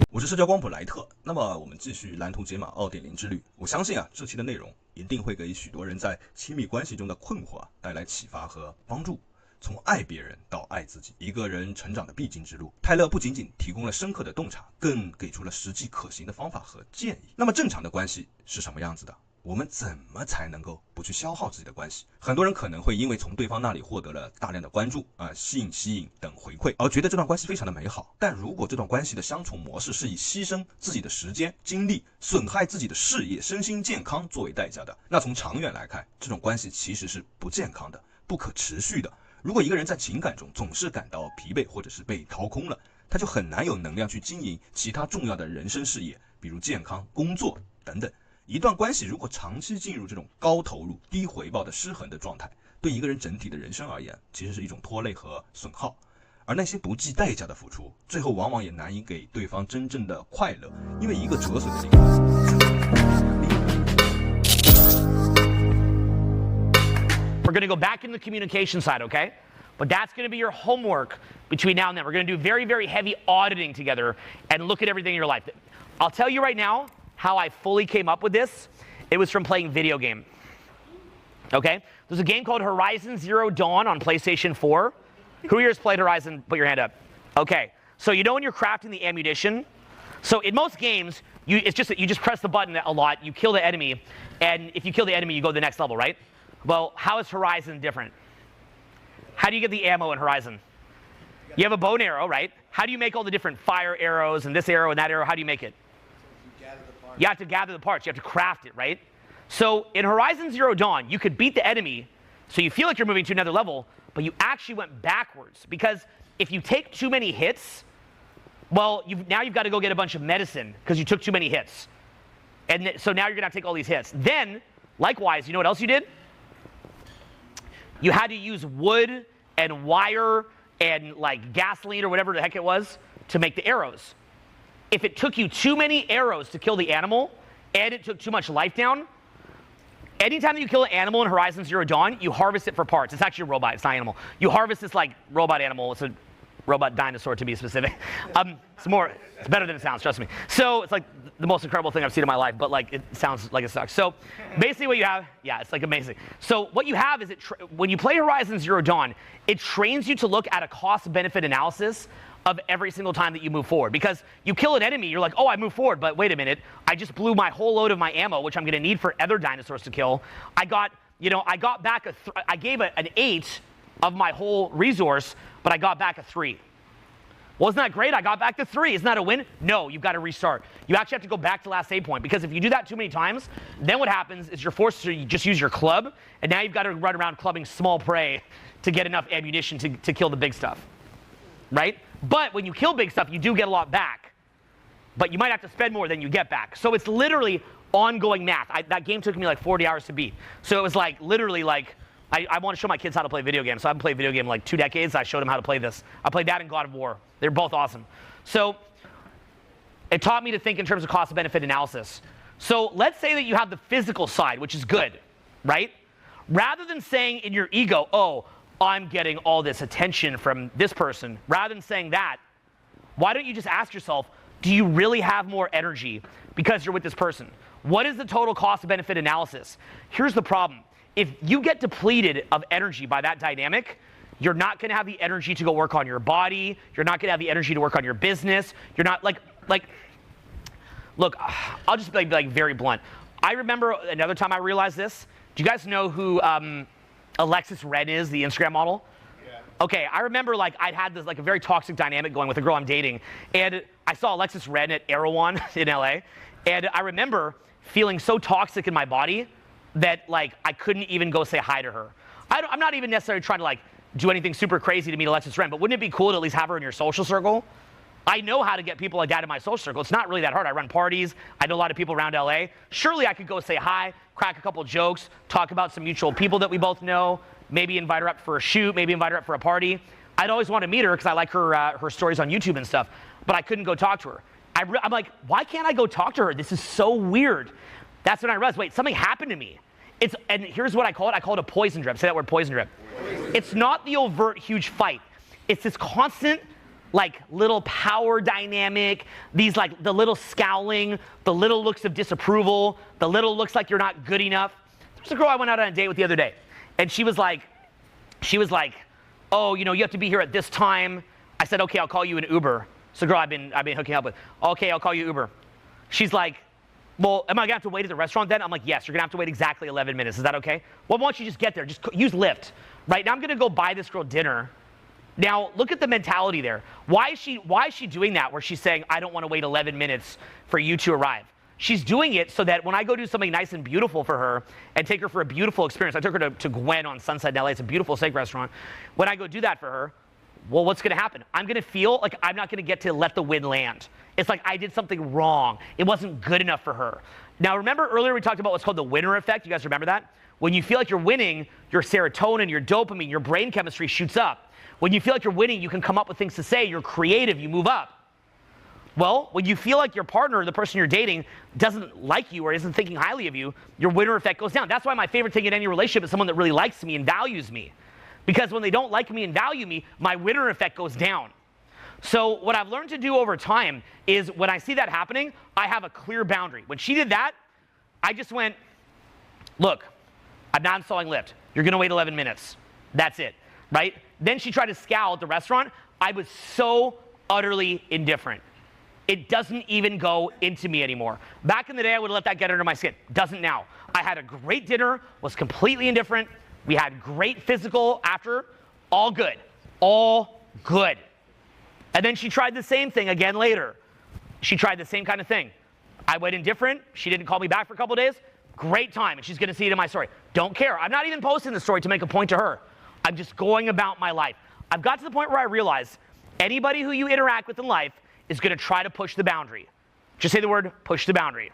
我是社交光谱莱特，那么我们继续蓝图解码 2.0 之旅。我相信这期的内容一定会给许多人在亲密关系中的困惑带来启发和帮助。从爱别人到爱自己，一个人成长的必经之路。泰勒不仅仅提供了深刻的洞察，更给出了实际可行的方法和建议。那么正常的关系是什么样子的？我们怎么才能够不去消耗自己的关系？很多人可能会因为从对方那里获得了大量的关注吸引等回馈，而觉得这段关系非常的美好。但如果这段关系的相处模式是以牺牲自己的时间、精力、损害自己的事业、身心健康作为代价的，那从长远来看，这种关系其实是不健康的、不可持续的。如果一个人在情感中总是感到疲惫或者是被掏空了，他就很难有能量去经营其他重要的人生事业，比如健康、工作等等。一段关系如果长期进入这种高投入低回报的失衡的状态，对一个人整体的人生而言，其实是一种拖累和损耗。而那些不计代价的付出，最后往往也难以给对方真正的快乐，因为一个折损的灵魂。We're going to go back in the communication side, okay? But that's going to be your homework between now and then. We're going to do very, very heavy auditing together and look at everything in your life. I'll tell you right now how I fully came up with this. It was from playing video game. Okay? There's a game called Horizon Zero Dawn on PlayStation 4. Who here has played Horizon? Put your hand up. Okay. So you know when you're crafting the ammunition? So in most games, it's just that you just press the button a lot, you kill the enemy, and if you kill the enemy, you go to the next level, right? Well, how is Horizon different? How do you get the ammo in Horizon? You have a bow and arrow, right? How do you make all the different fire arrows and this arrow and that arrow? How do you make it? You have to gather the parts. You have to craft it, right? So in Horizon Zero Dawn, you could beat the enemy, so you feel like you're moving to another level, but you actually went backwards. Because if you take too many hits, well, now you've got to go get a bunch of medicine because you took too many hits. And so now you're going to have to take all these hits. Then, likewise, you know what else you did? You had to use wood and wire and like gasoline or whatever the heck it was to make the arrows. If it took you too many arrows to kill the animal and it took too much life down, anytime that you kill an animal in Horizon Zero Dawn, you harvest it for parts. It's actually a robot, it's not an animal. You harvest this like robot animal. It's a robot dinosaur to be specific. It's better than it sounds, trust me. So it's like the most incredible thing I've seen in my life, but like it sounds like it sucks. So basically what you have, yeah, it's like amazing. So what you have is when you play Horizon Zero Dawn, it trains you to look at a cost-benefit analysis of every single time that you move forward. Because you kill an enemy, you're like, oh, I moved forward, but wait a minute, I just blew my whole load of my ammo, which I'm gonna need for other dinosaurs to kill. I got back I gave an 8 of my whole resource, but I got back a 3. Well, isn't that great? I got back to 3. Isn't that a win? No, you've got to restart. You actually have to go back to last save point, because if you do that too many times, then what happens is you're forced to just use your club, and now you've got to run around clubbing small prey to get enough ammunition to kill the big stuff, right? But when you kill big stuff, you do get a lot back, but you might have to spend more than you get back. So it's literally ongoing math. That game took me like 40 hours to beat. So it was like literally like, I want to show my kids how to play video games. So I haven't played video game in like 2 decades. I showed them how to play this. I played that in God of War. They're both awesome. So it taught me to think in terms of cost-benefit analysis. So let's say that you have the physical side, which is good, right? Rather than saying in your ego, oh, I'm getting all this attention from this person, rather than saying that, why don't you just ask yourself, do you really have more energy because you're with this person? What is the total cost-benefit analysis? Here's the problem. If you get depleted of energy by that dynamic, you're not going to have the energy to go work on your body. You're not going to have the energy to work on your business. You're not look, I'll just be like very blunt. I remember another time I realized this. Do you guys know who Alexis Ren is, the Instagram model? Yeah. Okay, I remember like I'd had this like a very toxic dynamic going with a girl I'm dating, and I saw Alexis Ren at Erewhon in LA, and I remember feeling so toxic in my body that like I couldn't even go say hi to her. I'm not even necessarily trying to like do anything super crazy to meet Alexis Ren, but wouldn't it be cool to at least have her in your social circle? I know how to get people like that in my social circle. It's not really that hard. I run parties. I know a lot of people around LA. Surely I could go say hi, crack a couple jokes, talk about some mutual people that we both know, maybe invite her up for a shoot, maybe invite her up for a party. I'd always want to meet her because I like her stories on YouTube and stuff, but I couldn't go talk to her. I'm like, why can't I go talk to her? This is so weird. That's when I realized, wait, something happened to me. And here's what I call it. I call it a poison drip. Say that word, poison drip. It's not the overt huge fight. It's this constant like little power dynamic, these like the little scowling, the little looks of disapproval, the little looks like you're not good enough. There's a girl I went out on a date with the other day, and she was like, oh, you know, you have to be here at this time. I said, okay, I'll call you an Uber. It's a girl I've been hooking up with. Okay, I'll call you Uber. She's like, well, am I gonna have to wait at the restaurant then? I'm like, yes, you're gonna have to wait exactly 11 minutes. Is that okay? Well, why don't you just get there? Just use Lyft. Right now, I'm gonna go buy this girl dinner. Now, look at the mentality there. Why is she doing that where she's saying, I don't want to wait 11 minutes for you to arrive? She's doing it so that when I go do something nice and beautiful for her and take her for a beautiful experience, I took her to Gwen on Sunset in LA. It's a beautiful steak restaurant. When I go do that for her, well, what's going to happen? I'm going to feel like I'm not going to get to let the win land. It's like I did something wrong. It wasn't good enough for her. Now, remember earlier we talked about what's called the winner effect? You guys remember that? When you feel like you're winning, your serotonin, your dopamine, your brain chemistry shoots up. When you feel like you're winning, you can come up with things to say. You're creative. You move up. Well, when you feel like your partner, the person you're dating, doesn't like you or isn't thinking highly of you, your winner effect goes down. That's why my favorite thing in any relationship is someone that really likes me and values me. Because when they don't like me and value me, my winner effect goes down. So what I've learned to do over time is when I see that happening, I have a clear boundary. When she did that, I just went, look, I'm not installing Lyft. You're going to wait 11 minutes. That's it, right? Then she tried to scowl at the restaurant. I was so utterly indifferent. It doesn't even go into me anymore. Back in the day, I would have let that get under my skin. Doesn't now. I had a great dinner, was completely indifferent. We had great physical after, all good. All good. And then she tried the same thing again later. She tried the same kind of thing. I went indifferent. She didn't call me back for a couple of days. Great time, and she's going to see it in my story. Don't care. I'm not even posting the story to make a point to her. I'm just going about my life. I've got to the point where I realize anybody who you interact with in life is going to try to push the boundary. Just say the word, push the boundary.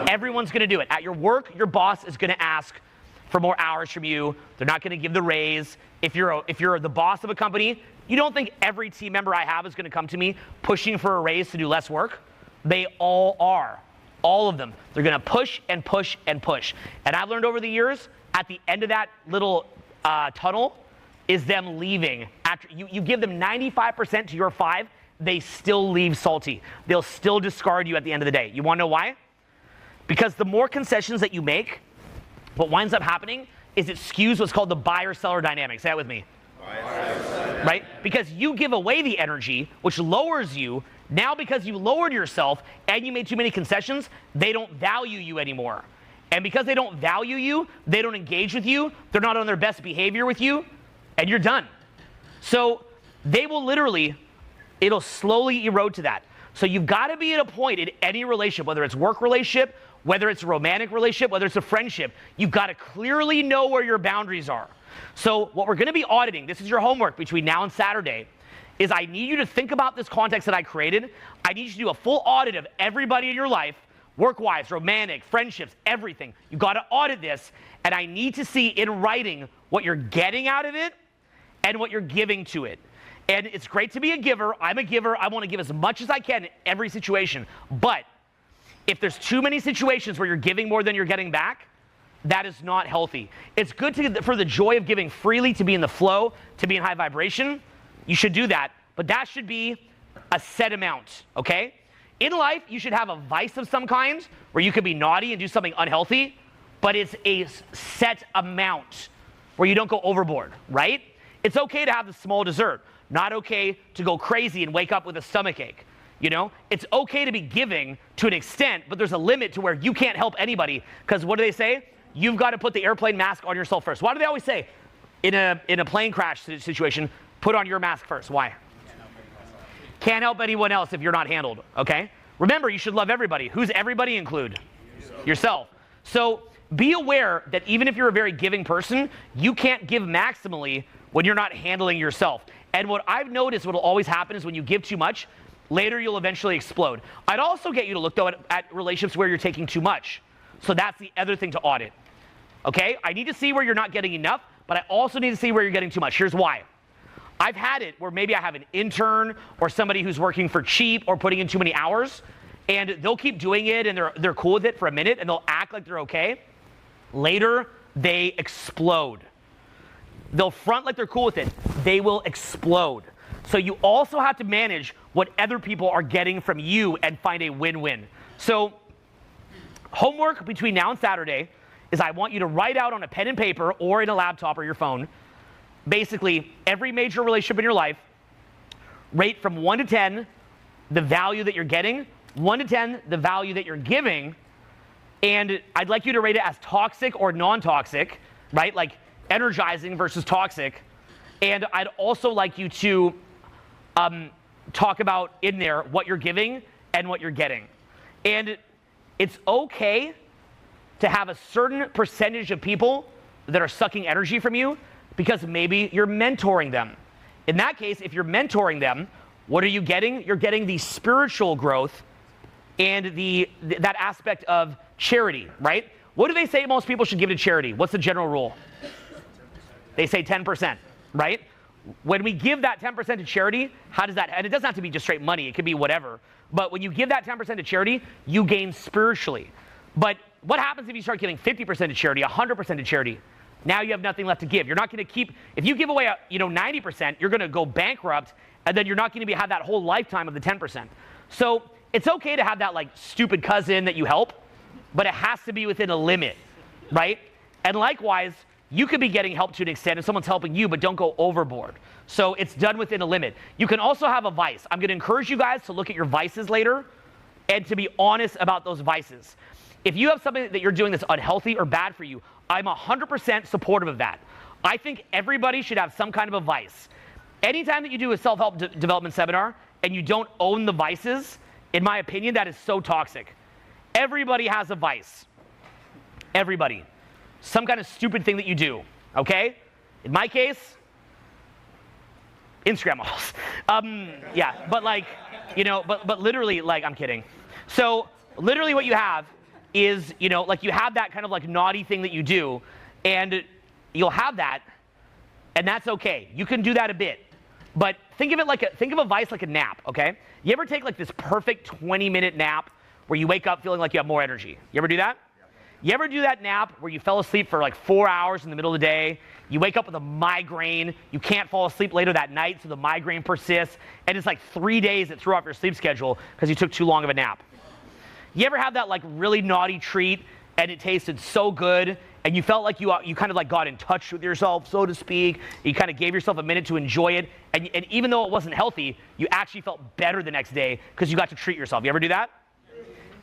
Everyone's going to do it. At your work, your boss is going to ask for more hours from you. They're not going to give the raise. If you're the boss of a company, you don't think every team member I have is going to come to me pushing for a raise to do less work? They all are. All of them. They're going to push and push and push. And I've learned over the years, at the end of that little tunnel is them leaving. After you give them 95% to your 5, they still leave salty. They'll still discard you at the end of the day. You want to know why? Because the more concessions that you make, what winds up happening is it skews what's called the buyer-seller dynamic. Say that with me. Right? Because you give away the energy, which lowers you. Now because you lowered yourself and you made too many concessions, they don't value you anymore. And because they don't value you, they don't engage with you, they're not on their best behavior with you, and you're done. So they will literally, it'll slowly erode to that. So you've got to be at a point in any relationship, whether it's work relationship, whether it's a romantic relationship, whether it's a friendship, you've got to clearly know where your boundaries are. So what we're going to be auditing, this is your homework between now and Saturday, is I need you to think about this context that I created. I need you to do a full audit of everybody in your life, work-wise, romantic, friendships, everything. You've got to audit this, and I need to see in writing what you're getting out of it and what you're giving to it. And it's great to be a giver. I'm a giver. I want to give as much as I can in every situation. But if there's too many situations where you're giving more than you're getting back, that is not healthy. It's good for the joy of giving freely, to be in the flow, to be in high vibration. You should do that. But that should be a set amount, okay? In life, you should have a vice of some kind where you could be naughty and do something unhealthy, but it's a set amount where you don't go overboard, right? It's okay to have the small dessert. Not okay to go crazy and wake up with a stomachache. You know, it's okay to be giving to an extent, but there's a limit to where you can't help anybody. Because what do they say? You've got to put the airplane mask on yourself first. Why do they always say in a plane crash situation, put on your mask first? Why? Can't help anyone else if you're not handled, okay? Remember, you should love everybody. Who's everybody include? Yourself. So be aware that even if you're a very giving person, you can't give maximally when you're not handling yourself. And what I've noticed what will always happen is when you give too much, later you'll eventually explode. I'd also get you to look, though, at relationships where you're taking too much. So that's the other thing to audit. Okay? I need to see where you're not getting enough, but I also need to see where you're getting too much. Here's why. I've had it where maybe I have an intern or somebody who's working for cheap or putting in too many hours, and they'll keep doing it and they're cool with it for a minute and they'll act like they're okay. Later, they explode. They'll front like they're cool with it. They will explode. So you also have to manage what other people are getting from you and find a win-win. So homework between now and Saturday is I want you to write out on a pen and paper or in a laptop or your phone, basically every major relationship in your life, rate from 1 to 10 the value that you're getting, 1 to 10 the value that you're giving, and I'd like you to rate it as toxic or non-toxic, right? Like energizing versus toxic. And I'd also like you to talk about in there what you're giving and what you're getting. And it's okay to have a certain percentage of people that are sucking energy from you because maybe you're mentoring them. In that case, if you're mentoring them, what are you getting? You're getting the spiritual growth and that aspect of charity, right? What do they say most people should give to charity? What's the general rule? 10%. They say 10%, right? When we give that 10% to charity, how does that, and it doesn't have to be just straight money, it could be whatever, but when you give that 10% to charity, you gain spiritually. But what happens if you start giving 50% to charity, 100% to charity? Now you have nothing left to give. You're not going to keep, if you give away 90%, you're going to go bankrupt, and then you're not going to have that whole lifetime of the 10%. So it's okay to have that like stupid cousin that you help, but it has to be within a limit, right? And likewise, you could be getting help to an extent if someone's helping you, but don't go overboard. So it's done within a limit. You can also have a vice. I'm going to encourage you guys to look at your vices later and to be honest about those vices. If you have something that you're doing that's unhealthy or bad for you, I'm 100% supportive of that. I think everybody should have some kind of a vice. Anytime that you do a self-help development seminar and you don't own the vices, in my opinion, that is so toxic. Everybody has a vice. Everybody. Some kind of stupid thing that you do, okay? In my case, Instagram models. Yeah, but like, but literally, like, I'm kidding. So literally what you have is, like you have that kind of like naughty thing that you do, and you'll have that, and that's okay. You can do that a bit. But think of a vice like a nap, okay? You ever take like this perfect 20-minute nap where you wake up feeling like you have more energy? You ever do that? You ever do that nap where you fell asleep for like 4 hours in the middle of the day, you wake up with a migraine, you can't fall asleep later that night, so the migraine persists, and it's like 3 days it threw off your sleep schedule because you took too long of a nap? You ever have that like really naughty treat and it tasted so good and you felt like you kind of like got in touch with yourself, so to speak, you kind of gave yourself a minute to enjoy it, and even though it wasn't healthy, you actually felt better the next day because you got to treat yourself. You ever do that?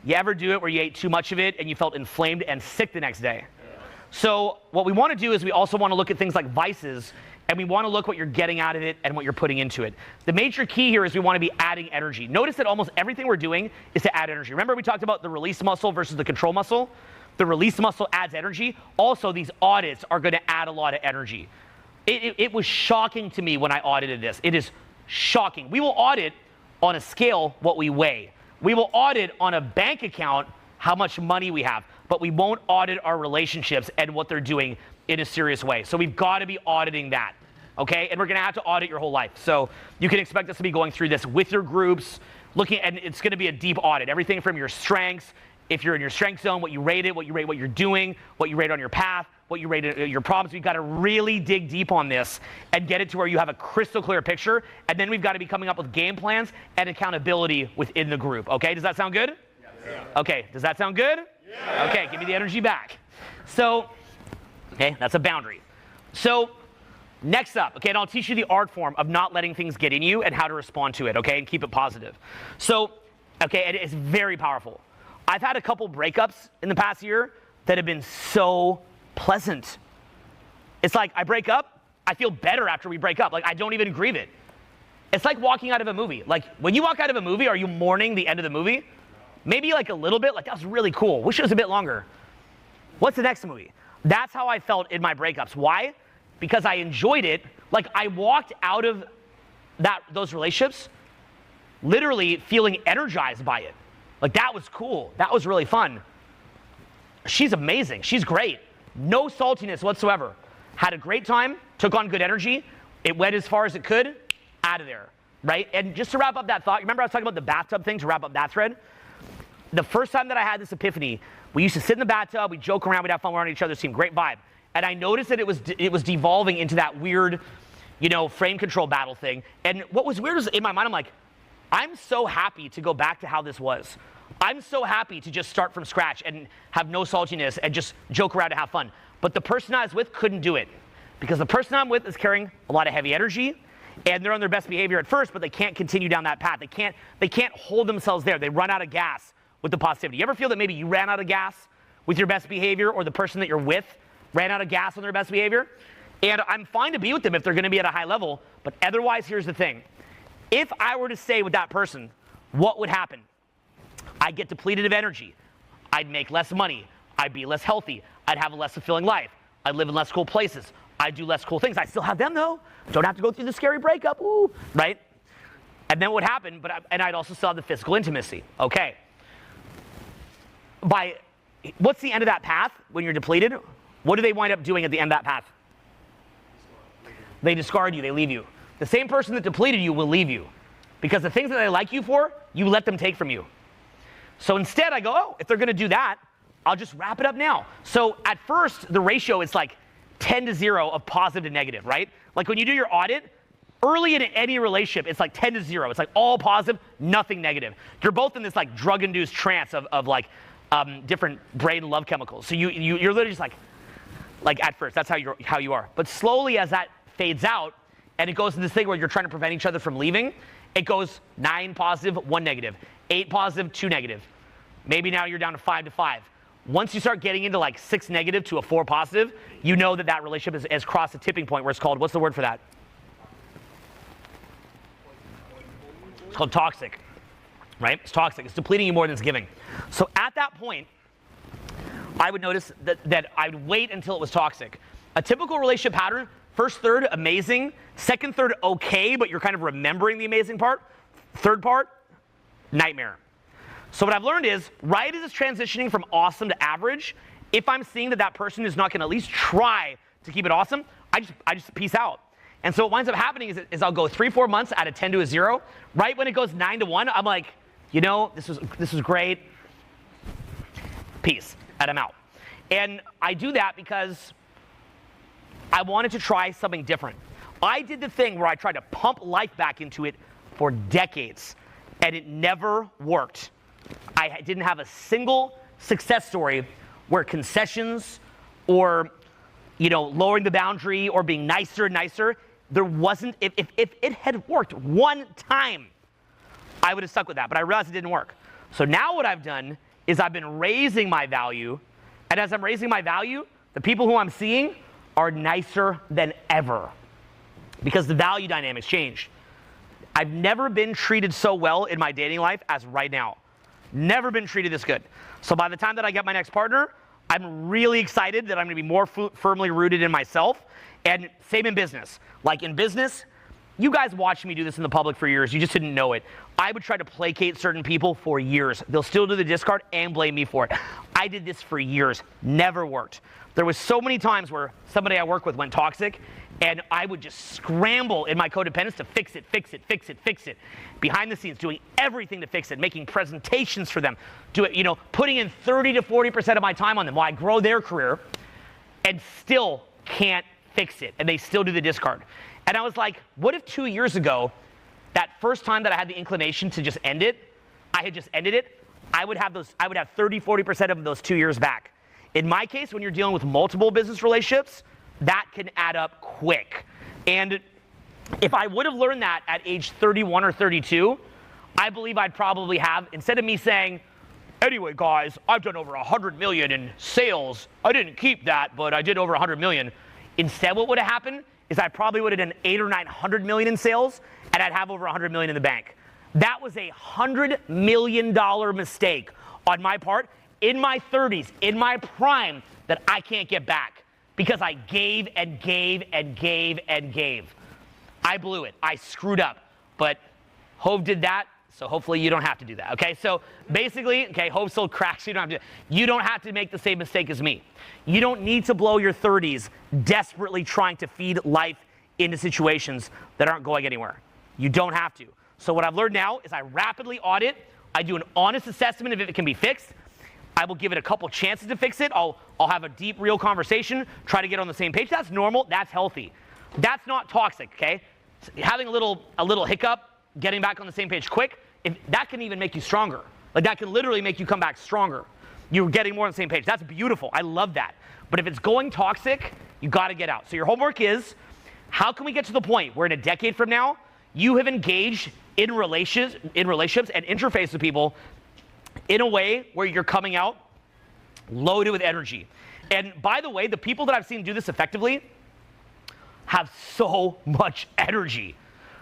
You ever do it where you ate too much of it and you felt inflamed and sick the next day? So what we want to do is we also want to look at things like vices, and we want to look what you're getting out of it and what you're putting into it. The major key here is we want to be adding energy. Notice that almost everything we're doing is to add energy. Remember we talked about the release muscle versus the control muscle? The release muscle adds energy. Also, these audits are going to add a lot of energy. It was shocking to me when I audited this. It is shocking. We will audit on a scale what we weigh. We will audit on a bank account how much money we have, but we won't audit our relationships and what they're doing in a serious way. So we've got to be auditing that, okay? And we're going to have to audit your whole life. So you can expect us to be going through this with your groups, looking, and it's going to be a deep audit. Everything from your strengths, if you're in your strength zone, what you rate it, what you rate what you're doing, what you rate on your path, what you rate your problems. We've got to really dig deep on this and get it to where you have a crystal clear picture, and then we've got to be coming up with game plans and accountability within the group. Okay, does that sound good? Yeah. Okay, does that sound good? Yeah. Okay, give me the energy back. So, okay, that's a boundary. So, next up, okay, and I'll teach you the art form of not letting things get in you and how to respond to it, okay, and keep it positive. So, okay, and it's very powerful. I've had a couple breakups in the past year that have been so pleasant. It's like I break up, I feel better after we break up. Like I don't even grieve it. It's like walking out of a movie. Like when you walk out of a movie, are you mourning the end of the movie? Maybe like a little bit, like that was really cool. Wish it was a bit longer. What's the next movie? That's how I felt in my breakups. Why? Because I enjoyed it. Like I walked out of those relationships literally feeling energized by it. Like that was cool. That was really fun. She's amazing. She's great. No saltiness whatsoever. Had a great time, took on good energy. It went as far as it could, out of there, right? And just to wrap up that thought, remember I was talking about the bathtub thing, to wrap up that thread? The first time that I had this epiphany, we used to sit in the bathtub, we'd joke around, we'd have fun around each other, seemed great vibe. and I noticed that it was devolving into that weird, frame control battle thing. And what was weird is in my mind, I'm like, I'm so happy to go back to how this was. I'm so happy to just start from scratch and have no saltiness and just joke around and have fun. But the person I was with couldn't do it because the person I'm with is carrying a lot of heavy energy and they're on their best behavior at first, but they can't continue down that path. They can't hold themselves there. They run out of gas with the positivity. You ever feel that maybe you ran out of gas with your best behavior or the person that you're with ran out of gas on their best behavior? And I'm fine to be with them if they're going to be at a high level, but otherwise, here's the thing. If I were to stay with that person, what would happen? I'd get depleted of energy. I'd make less money. I'd be less healthy. I'd have a less fulfilling life. I'd live in less cool places. I'd do less cool things. I still have them though. Don't have to go through the scary breakup, ooh, right? And then what would happen, and I'd also still have the physical intimacy. Okay. What's the end of that path when you're depleted? What do they wind up doing at the end of that path? They discard you, they leave you. The same person that depleted you will leave you because the things that they like you for, you let them take from you. So instead I go, oh, if they're gonna do that, I'll just wrap it up now. So at first, the ratio is like 10 to 0 of positive to negative, right? Like when you do your audit, early in any relationship, it's like 10 to 0. It's like all positive, nothing negative. You're both in this like drug-induced trance of like different brain love chemicals. So you're literally just like at first, that's how you are. But slowly as that fades out, and it goes to this thing where you're trying to prevent each other from leaving, it goes 9 positive, 1 negative, 8 positive, 2 negative. Maybe now you're down to 5 to 5. Once you start getting into like 6 negative to a 4 positive, you know that relationship has crossed a tipping point where it's called, what's the word for that? It's called toxic, right? It's toxic. It's depleting you more than it's giving. So at that point, I would notice that I would wait until it was toxic. A typical relationship pattern, first third, amazing. Second third, okay, but you're kind of remembering the amazing part. Third part, nightmare. So what I've learned is, right as it's transitioning from awesome to average, if I'm seeing that person is not going to at least try to keep it awesome, I just peace out. And so what winds up happening is I'll go 3-4 months at a 10 to a 0. Right when it goes 9 to 1, I'm like, this was great. Peace, and I'm out. And I do that because I wanted to try something different. I did the thing where I tried to pump life back into it for decades, and it never worked. I didn't have a single success story where concessions or, lowering the boundary or being nicer and nicer, there wasn't, if it had worked one time, I would have stuck with that, but I realized it didn't work. So now what I've done is I've been raising my value, and as I'm raising my value, the people who I'm seeing are nicer than ever because the value dynamics changed. I've never been treated so well in my dating life as right now. Never been treated this good. So by the time that I get my next partner, I'm really excited that I'm going to be more firmly rooted in myself. And same in business. Like in business, you guys watched me do this in the public for years. You just didn't know it. I would try to placate certain people for years. They'll still do the discard and blame me for it. I did this for years. Never worked. There was so many times where somebody I work with went toxic, and I would just scramble in my codependence to fix it. Behind the scenes, doing everything to fix it, making presentations for them, putting in 30 to 40% of my time on them while I grow their career, and still can't fix it, and they still do the discard. And I was like, what if 2 years ago, that first time that I had the inclination to just end it, I had just ended it, I would have 30, 40% of those 2 years back. In my case, when you're dealing with multiple business relationships, that can add up quick. And if I would have learned that at age 31 or 32, I believe I'd probably have, instead of me saying, anyway, guys, I've done over 100 million in sales. I didn't keep that, but I did over 100 million. Instead, what would have happened is I probably would have done 800 or 900 million in sales, and I'd have over 100 million in the bank. That was $100 million mistake on my part in my 30s, in my prime, that I can't get back because I gave and gave and gave and gave. I blew it. I screwed up. But Hove did that, so hopefully you don't have to do that. Okay, so basically, Hove sold cracks. You don't have to make the same mistake as me. You don't need to blow your 30s desperately trying to feed life into situations that aren't going anywhere. You don't have to. So what I've learned now is I rapidly audit. I do an honest assessment of if it can be fixed. I will give it a couple chances to fix it. I'll have a deep, real conversation, try to get on the same page. That's normal. That's healthy. That's not toxic, okay? Having a little hiccup, getting back on the same page quick, that can even make you stronger. Like that can literally make you come back stronger. You're getting more on the same page. That's beautiful. I love that. But if it's going toxic, you got to get out. So your homework is, how can we get to the point where in a decade from now, you have engaged in relationships and interface with people in a way where you're coming out loaded with energy. And by the way, the people that I've seen do this effectively have so much energy.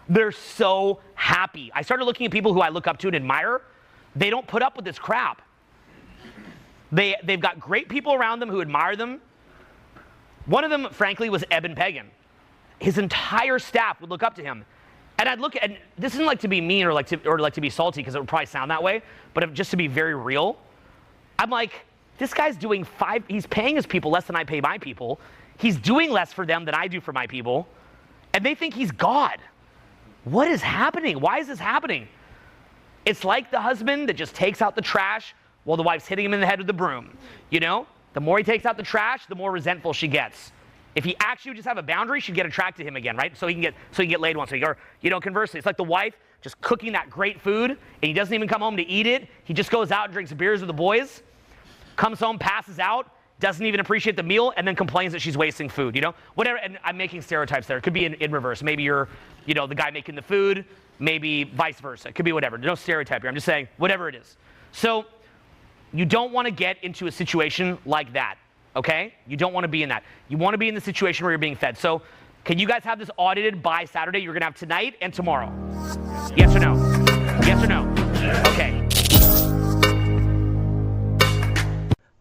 They're so happy. I started looking at people who I look up to and admire. They don't put up with this crap. They've got great people around them who admire them. One of them, frankly, was Eben Pagan. His entire staff would look up to him. And I'd look at, and this isn't like to be mean or like to be salty, because it would probably sound that way, but just to be very real, I'm like, this guy's doing he's paying his people less than I pay my people. He's doing less for them than I do for my people. And they think he's God. What is happening? Why is this happening? It's like the husband that just takes out the trash while the wife's hitting him in the head with the broom. You know, the more he takes out the trash, the more resentful she gets. If he actually would just have a boundary, she'd get attracted to him again, right? So he can get laid once. Or, you know, conversely, it's like the wife just cooking that great food, and he doesn't even come home to eat it. He just goes out and drinks beers with the boys, comes home, passes out, doesn't even appreciate the meal, and then complains that she's wasting food, you know? Whatever, and I'm making stereotypes there. It could be in reverse. Maybe you're, you know, the guy making the food, maybe vice versa. It could be whatever. No stereotype here. I'm just saying, whatever it is. So you don't want to get into a situation like that. Okay? You don't want to be in that. You want to be in the situation where you're being fed. So can you guys have this audited by Saturday? You're going to have tonight and tomorrow. Yes or no? Yes or no? Okay.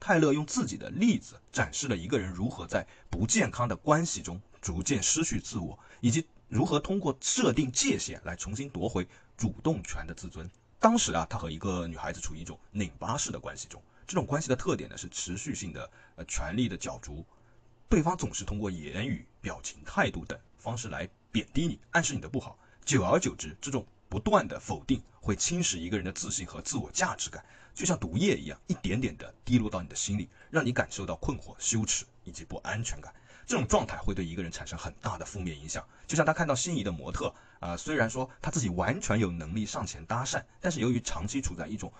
泰勒用自己的例子展示了一个人如何在不健康的关系中逐渐失去自我，以及如何通过设定界限来重新夺回主动权的自尊。当时他和一个女孩子处于一种拧巴式的关系中。这种关系的特点呢是持续性的权力的角逐，对方总是通过言语、表情、态度等方式来贬低你，暗示你的不好。久而久之，这种不断的否定会侵蚀一个人的自信和自我价值感，就像毒液一样，一点点的滴落到你的心里，让你感受到困惑、羞耻以及不安全感。这种状态会对一个人产生很大的负面影响，就像他看到心仪的模特虽然说他自己完全有能力上前搭讪，但是由于长期处在一种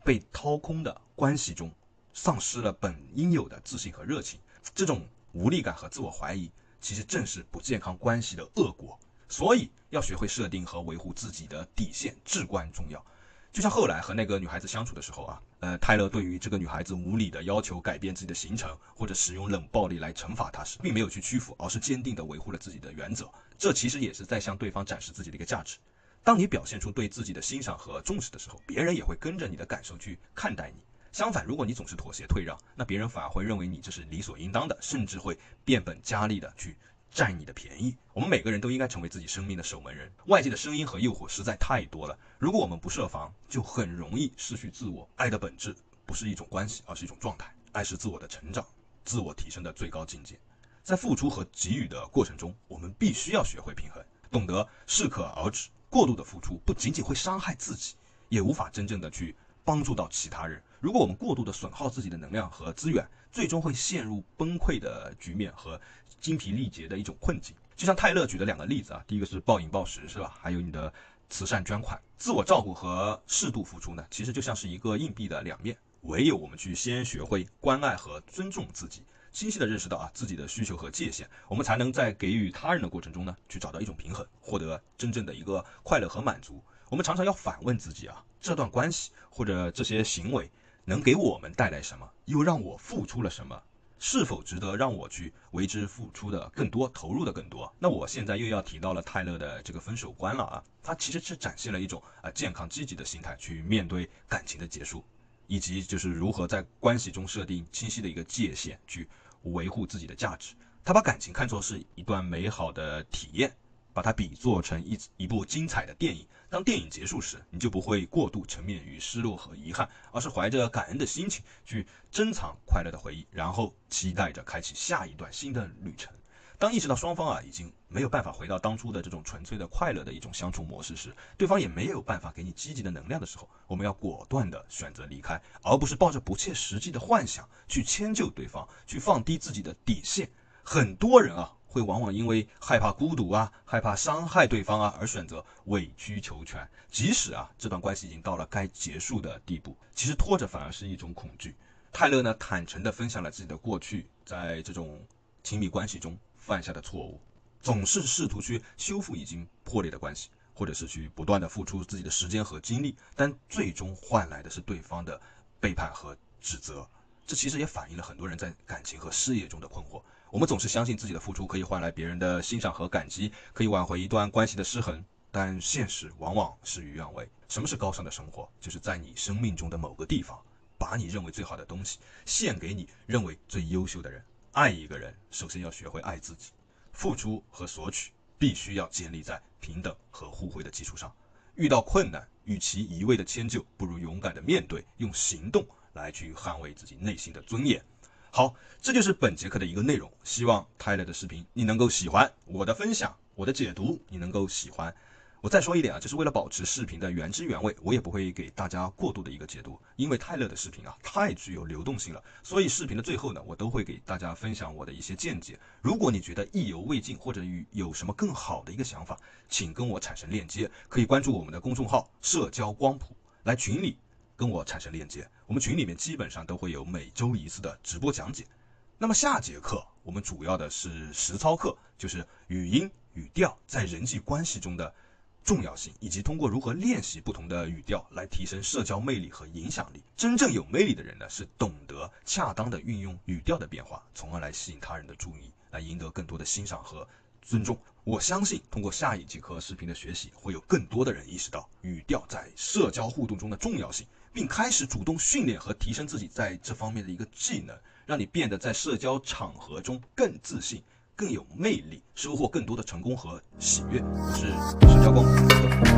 被掏空的关系中，丧失了本应有的自信和热情，这种无力感和自我怀疑其实正是不健康关系的恶果。所以要学会设定和维护自己的底线至关重要。就像后来和那个女孩子相处的时候泰勒对于这个女孩子无理的要求改变自己的行程，或者使用冷暴力来惩罚她时，并没有去屈服，而是坚定地维护了自己的原则。这其实也是在向对方展示自己的一个价值。当你表现出对自己的欣赏和重视的时候，别人也会跟着你的感受去看待你。相反，如果你总是妥协退让，那别人反而会认为你这是理所应当的，甚至会变本加厉的去占你的便宜。我们每个人都应该成为自己生命的守门人。外界的声音和诱惑实在太多了，如果我们不设防，就很容易失去自我。爱的本质不是一种关系，而是一种状态。爱是自我的成长，自我提升的最高境界。在付出和给予的过程中，我们必须要学会平衡，懂得适可而止。过度的付出不仅仅会伤害自己，也无法真正的去帮助到其他人。如果我们过度的损耗自己的能量和资源，最终会陷入崩溃的局面和精疲力竭的一种困境。就像泰勒举的两个例子第一个是暴饮暴食，是吧？还有你的慈善捐款。自我照顾和适度付出呢，其实就像是一个硬币的两面。唯有我们去先学会关爱和尊重自己，清晰地认识到自己的需求和界限，我们才能在给予他人的过程中呢，去找到一种平衡，获得真正的一个快乐和满足。我们常常要反问自己这段关系或者这些行为能给我们带来什么，又让我付出了什么，是否值得让我去为之付出的更多，投入的更多。那我现在又要提到了泰勒的这个分手观了他其实是展现了一种健康积极的心态去面对感情的结束，以及就是如何在关系中设定清晰的一个界限，去维护自己的价值。他把感情看作是一段美好的体验，把它比作成一部精彩的电影。当电影结束时，你就不会过度沉湎于失落和遗憾，而是怀着感恩的心情去珍藏快乐的回忆，然后期待着开启下一段新的旅程。当意识到双方已经没有办法回到当初的这种纯粹的快乐的一种相处模式时，对方也没有办法给你积极的能量的时候，我们要果断的选择离开，而不是抱着不切实际的幻想去迁就对方，去放低自己的底线。很多人会往往因为害怕孤独害怕伤害对方而选择委曲求全，即使这段关系已经到了该结束的地步，其实拖着反而是一种恐惧。泰勒呢，坦诚地分享了自己的过去在这种亲密关系中犯下的错误，总是试图去修复已经破裂的关系，或者是去不断的付出自己的时间和精力，但最终换来的是对方的背叛和指责。这其实也反映了很多人在感情和事业中的困惑。我们总是相信自己的付出可以换来别人的欣赏和感激，可以挽回一段关系的失衡，但现实往往事与愿违。什么是高尚的生活？就是在你生命中的某个地方，把你认为最好的东西献给你认为最优秀的人。爱一个人，首先要学会爱自己。付出和索取必须要建立在平等和互惠的基础上。遇到困难，与其一味的迁就，不如勇敢的面对，用行动来去捍卫自己内心的尊严。好，这就是本节课的一个内容，希望泰勒的视频你能够喜欢，我的分享，我的解读你能够喜欢。我再说一点就是为了保持视频的原汁原味，我也不会给大家过度的一个解读，因为泰勒的视频太具有流动性了，所以视频的最后呢，我都会给大家分享我的一些见解。如果你觉得意犹未尽，或者有什么更好的一个想法，请跟我产生链接，可以关注我们的公众号社交光谱，来群里跟我产生链接。我们群里面基本上都会有每周一次的直播讲解。那么下节课我们主要的是实操课，就是语音语调在人际关系中的重要性，以及通过如何练习不同的语调来提升社交魅力和影响力。真正有魅力的人呢，是懂得恰当的运用语调的变化，从而来吸引他人的注意，来赢得更多的欣赏和尊重。我相信通过下一节课视频的学习，会有更多的人意识到语调在社交互动中的重要性，并开始主动训练和提升自己在这方面的一个技能，让你变得在社交场合中更自信，更有魅力，收获更多的成功和喜悦。我是社交光谱。